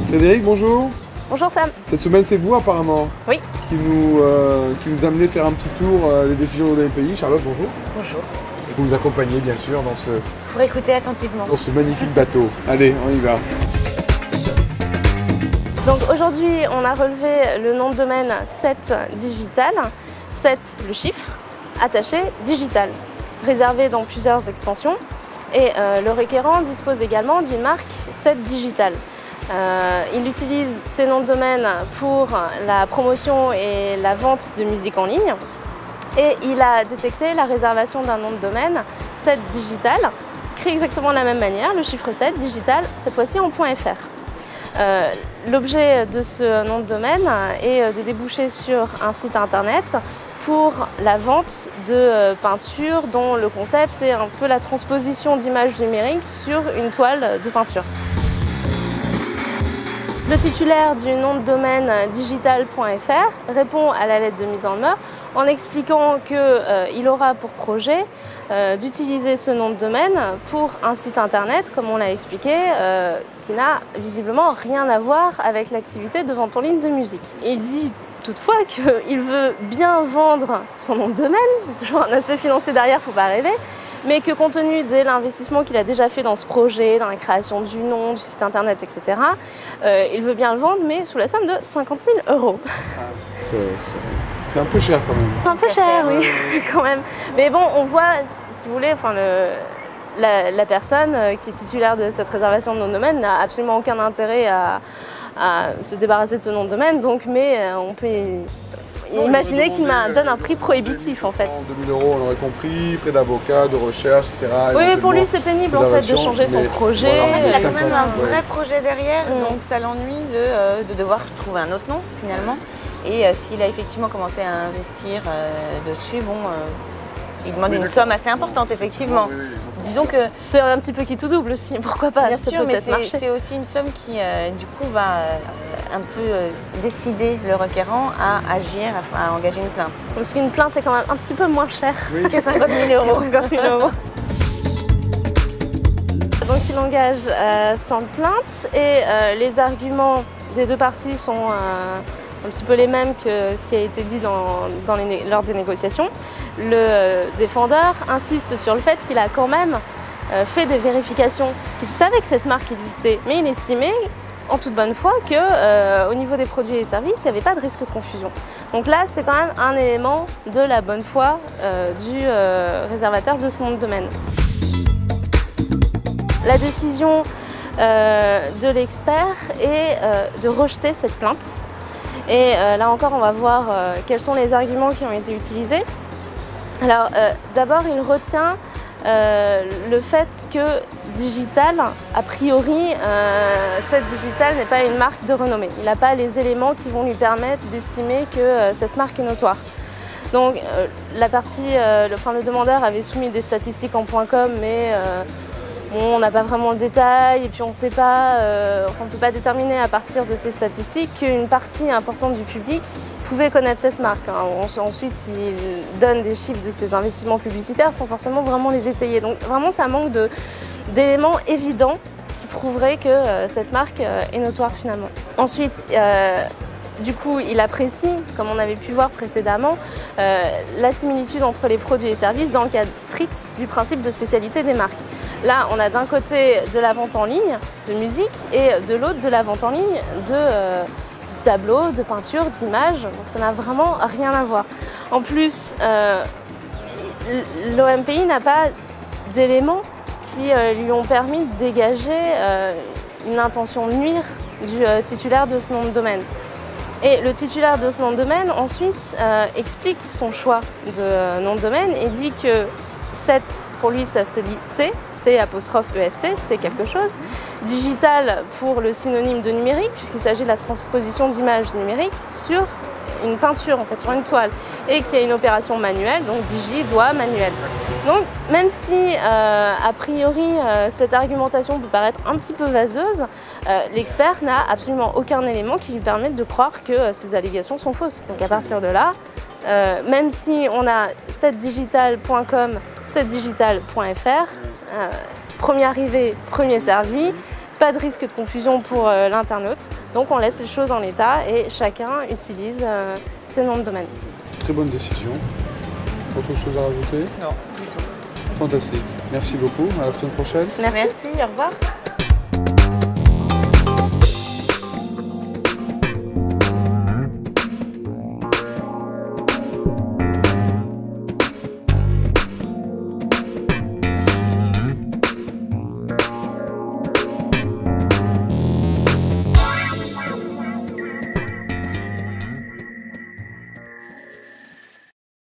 Frédéric, bonjour. Bonjour Sam. Cette semaine, c'est vous apparemment Oui. qui nous amenez faire un petit tour des décisions de l'OMPI. Charlotte, bonjour. Bonjour. Et vous nous accompagnez bien sûr Pour écouter attentivement. dans ce magnifique bateau. Allez, on y va. Donc aujourd'hui, on a relevé le nom de domaine 7 digital. 7 le chiffre, attaché digital, réservé dans plusieurs extensions. Et le requérant dispose également d'une marque 7 digital. Il utilise ces noms de domaine pour la promotion et la vente de musique en ligne. Et il a détecté la réservation d'un nom de domaine 7 digital, créé exactement de la même manière, le chiffre 7 digital, cette fois-ci en .fr. L'objet de ce nom de domaine est de déboucher sur un site internet pour la vente de peintures dont le concept est un peu la transposition d'images numériques sur une toile de peinture. Le titulaire du nom de domaine digital.fr répond à la lettre de mise en demeure en expliquant qu'il aura pour projet d'utiliser ce nom de domaine pour un site internet, comme on l'a expliqué, qui n'a visiblement rien à voir avec l'activité de vente en ligne de musique. Il dit toutefois qu'il veut bien vendre son nom de domaine, toujours un aspect financier derrière, faut pas rêver, mais que compte tenu de l'investissement qu'il a déjà fait dans ce projet, dans la création du nom, du site internet, etc., il veut bien le vendre, mais sous la somme de 50 000 €. C'est un peu cher quand même. C'est un peu cher, oui, quand même. Mais bon, on voit, si vous voulez, enfin, la personne qui est titulaire de cette réservation de nom de domaine n'a absolument aucun intérêt à se débarrasser de ce nom de domaine, donc, mais on peut imaginer qu'il donne un prix prohibitif en fait. 2 000 €, on aurait compris, frais d'avocat, de recherche, etc. Oui, mais pour lui c'est pénible en fait de changer son projet. Il a quand même un vrai projet derrière, donc ça l'ennuie de devoir trouver un autre nom finalement. Et s'il a effectivement commencé à investir dessus, bon, il demande une somme assez importante effectivement. Oui. Disons que c'est un petit peu qui tout double aussi, pourquoi pas. Bien sûr, mais c'est aussi une somme qui du coup va un peu décider le requérant à agir, à engager une plainte. Parce qu'une plainte est quand même un petit peu moins chère que 50 000 €. 50 000 €. Donc il engage 100 plaintes et les arguments des deux parties sont un petit peu les mêmes que ce qui a été dit lors des négociations. Le défendeur insiste sur le fait qu'il a quand même fait des vérifications, qu'il savait que cette marque existait, mais il estimait en toute bonne foi qu'au niveau des produits et services, il n'y avait pas de risque de confusion. Donc là, c'est quand même un élément de la bonne foi du réservataire de ce nom de domaine. La décision de l'expert est de rejeter cette plainte. Et là encore, on va voir quels sont les arguments qui ont été utilisés. Alors, d'abord, il retient le fait que Digital, a priori, cette Digital n'est pas une marque de renommée. Il n'a pas les éléments qui vont lui permettre d'estimer que cette marque est notoire. Donc, le demandeur avait soumis des statistiques en .com, mais bon, on n'a pas vraiment le détail et puis on ne sait pas, on ne peut pas déterminer à partir de ces statistiques qu'une partie importante du public pouvait connaître cette marque. Ensuite, il donne des chiffres de ses investissements publicitaires sans forcément vraiment les étayer. Donc vraiment, ça manque d'éléments évidents qui prouveraient que cette marque est notoire finalement. Ensuite, du coup, il apprécie, comme on avait pu voir précédemment, la similitude entre les produits et services dans le cadre strict du principe de spécialité des marques. Là, on a d'un côté de la vente en ligne de musique et de l'autre de la vente en ligne de tableaux, de peintures, d'images. Donc ça n'a vraiment rien à voir. En plus, l'OMPI n'a pas d'éléments qui lui ont permis de dégager une intention de nuire du titulaire de ce nom de domaine. Et le titulaire de ce nom de domaine, ensuite, explique son choix de nom de domaine et dit que 7, pour lui, ça se lit C, C''EST, c'est quelque chose. Digital pour le synonyme de numérique, puisqu'il s'agit de la transposition d'images numériques sur une peinture, en fait, sur une toile, et qu'il y a une opération manuelle, donc digi, doigt, manuel. Donc, même si, a priori, cette argumentation peut paraître un petit peu vaseuse, l'expert n'a absolument aucun élément qui lui permette de croire que ces allégations sont fausses. Donc, à partir de là, même si on a 7digital.com, 7digital.fr, premier arrivé, premier servi, pas de risque de confusion pour l'internaute. Donc on laisse les choses en l'état et chacun utilise ses noms de domaine. Très bonne décision. Autre chose à rajouter? Non, du tout. Fantastique. Merci beaucoup. À la semaine prochaine. Merci. Merci, au revoir.